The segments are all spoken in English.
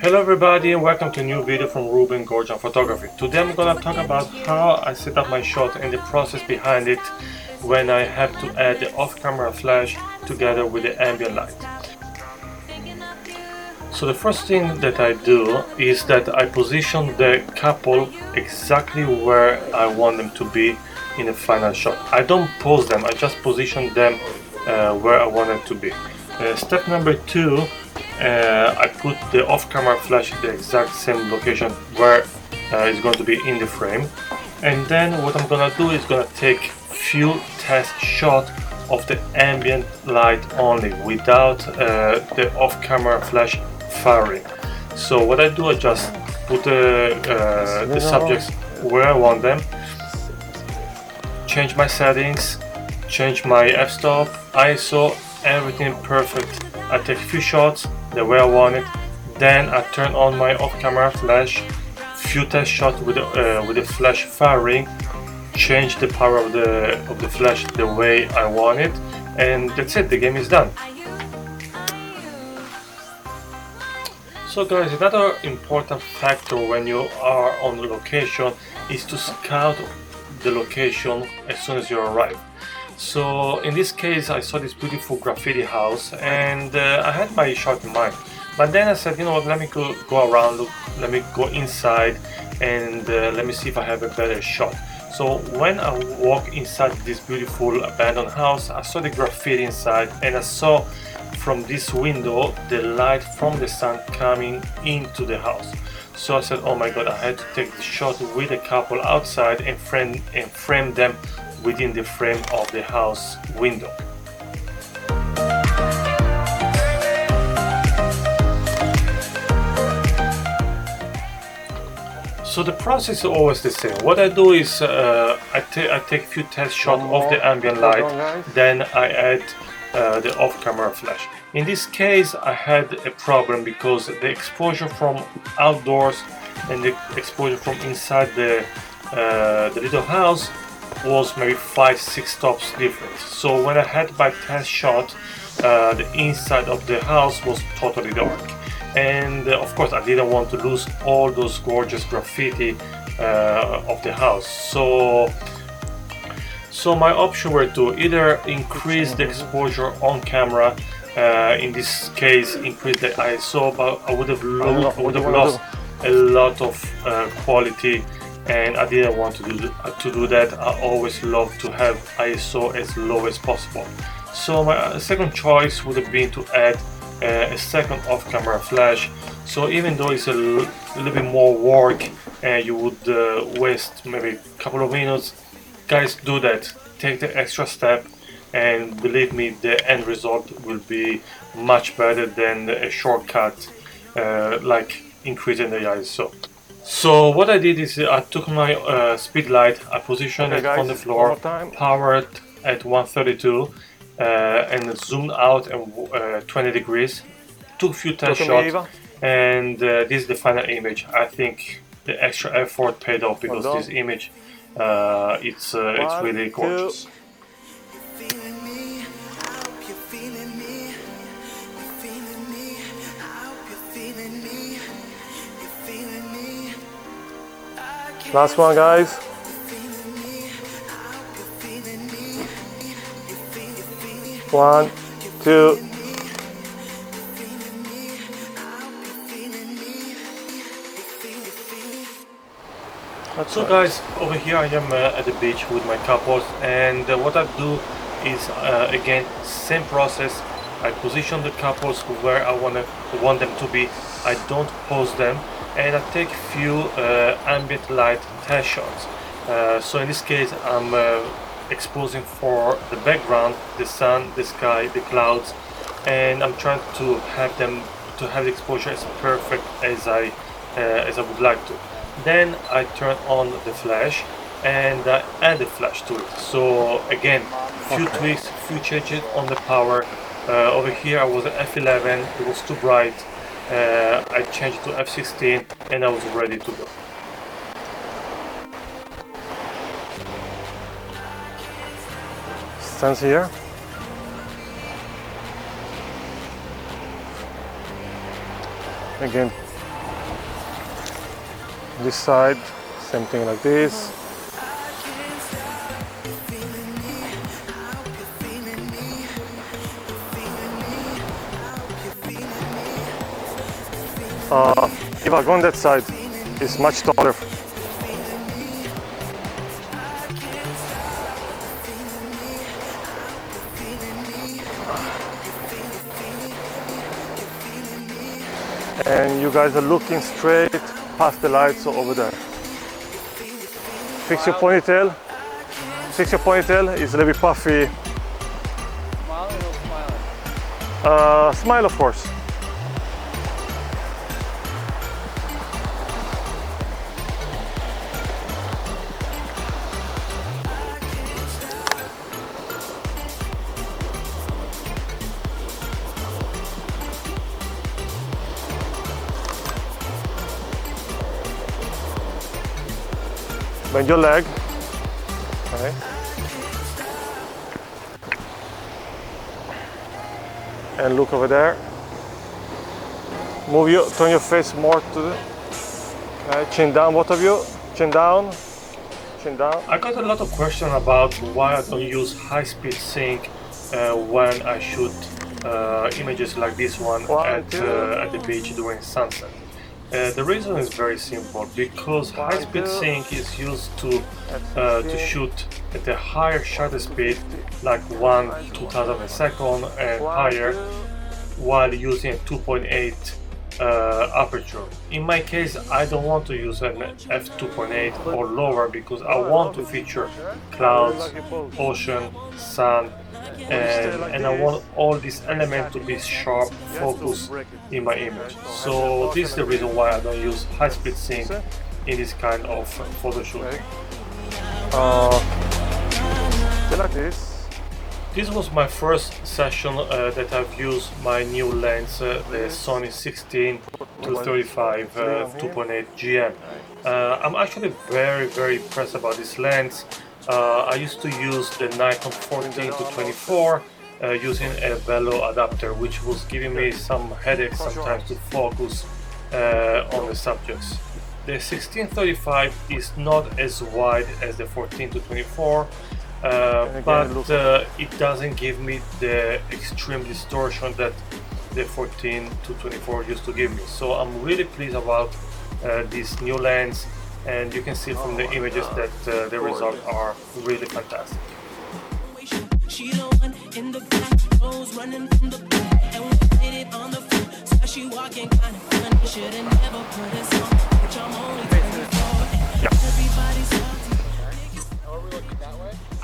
Hello everybody and welcome to a new video from Ruben, Gorjian Photography. Today I'm gonna talk about how I set up my shot and the process behind it when I have to add the off-camera flash together with the ambient light. So the first thing that I do is that I position the couple exactly where I want them to be in the final shot. I don't pose them, I just position them where I want them to be. Step number two, I put the off-camera flash at the exact same location where it's going to be in the frame, and then what I'm gonna do is gonna take few test shots of the ambient light only without the off-camera flash firing. So what I do, I just put the subjects where I want them, change my settings, change my f-stop, ISO, everything perfect. I take a few shots the way I want it, then I turn on my off-camera flash, few test shots with the flash firing, change the power of the flash the way I want it, and that's it, the game is done. So guys, another important factor when you are on location is to scout the location as soon as you arrive. So in this case I saw this beautiful graffiti house and I had my shot in mind, but then I said, you know what, let me go around, look, let me go inside and let me see if I have a better shot. So when I walked inside this beautiful abandoned house, I saw the graffiti inside and I saw from this window the light from the sun coming into the house. So I said, oh my god, I had to take the shot with a couple outside and frame them within the frame of the house window. So the process is always the same. What I do is I take a few test shots of the ambient light, then I add the off-camera flash. In this case I had a problem because the exposure from outdoors and the exposure from inside the little house was maybe 5-6 stops difference. So when I had my test shot, the inside of the house was totally dark, and of course I didn't want to lose all those gorgeous graffiti of the house. So my option were to either increase the exposure on camera, in this case increase the ISO, but I would have lost a lot of quality, and I didn't want to do that. I always love to have ISO as low as possible. So my second choice would have been to add a second off-camera flash. So even though it's a little bit more work and you would waste maybe a couple of minutes, guys, do that. Take the extra step and believe me, the end result will be much better than a shortcut like increasing the ISO. So what I did is I took my speed light, I positioned it on the floor, powered at 132 and zoomed out at 20 degrees, took a few test shots, and this is the final image. I think the extra effort paid off because this image it's really gorgeous. Last one, guys. One, two. So guys, over here I am at the beach with my couples, and what I do is again same process. I position the couples where I want them to be. I don't pose them, and I take few ambient light test shots. So in this case I'm exposing for the background, the sun, the sky, the clouds, and I'm trying to have the exposure as perfect as I would like to. Then I turn on the flash and I add the flash to it. So again, few tweaks, few changes on the power. Over here I was at f11, it was too bright. I changed to f16 and I was ready to go. Stands here. Again, This side, same thing like this. If I go on that side, it's much taller. And you guys are looking straight past the lights over there. Fix your ponytail. Fix your ponytail. It's a little bit puffy. Smiling or smiling? Smile, of course. Bend your leg. Okay. And look over there. Turn your face more to the. Okay, chin down, both of you. Chin down. Chin down. I got a lot of questions about why I don't use high-speed sync when I shoot images like this one at the beach during sunset. The reason is very simple, because high-speed sync is used to shoot at a higher shutter speed, like 1/2000 a second and higher, while using a 2.8 aperture. In my case, I don't want to use an f2.8 or lower, because I want to feature clouds, ocean, sun, and I want all these elements to be sharp, focused in my image. So this is the reason why I don't use high-speed sync in this kind of photo shoot. Like this. This was my first session that I've used my new lens, the Sony 16-35 2.8 GM. I'm actually very impressed about this lens. I used to use the Nikon 14-24 using a Velo adapter, which was giving me some headaches sometimes to focus on the subjects. The 16-35 is not as wide as the 14-24, but it doesn't give me the extreme distortion that the 14-24 used to give me. So I'm really pleased about this new lens, and you can see from the images that the results are really fantastic. She the one in the back, goes running from the back, and we did it on the floor. So she walking kind of fun, should've never put us on, which I'm only 24. Everybody's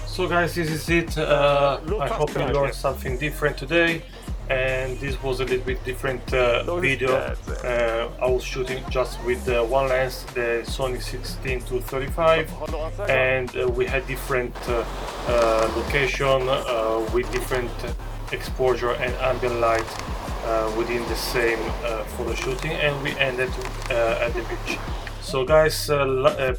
so guys, this is it. I hope you learned something different today, and this was a little bit different video. I was shooting just with one lens, the Sony 16-35, and we had different location with different exposure and ambient light within the same photo shooting, and we ended at the beach. So guys,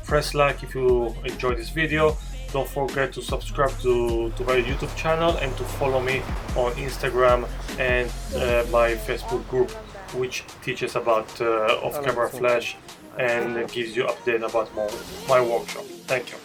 press like if you enjoyed this video. Don't forget to subscribe to my YouTube channel and to follow me on Instagram and my Facebook group, which teaches about off-camera flash and gives you update about my workshop. Thank you.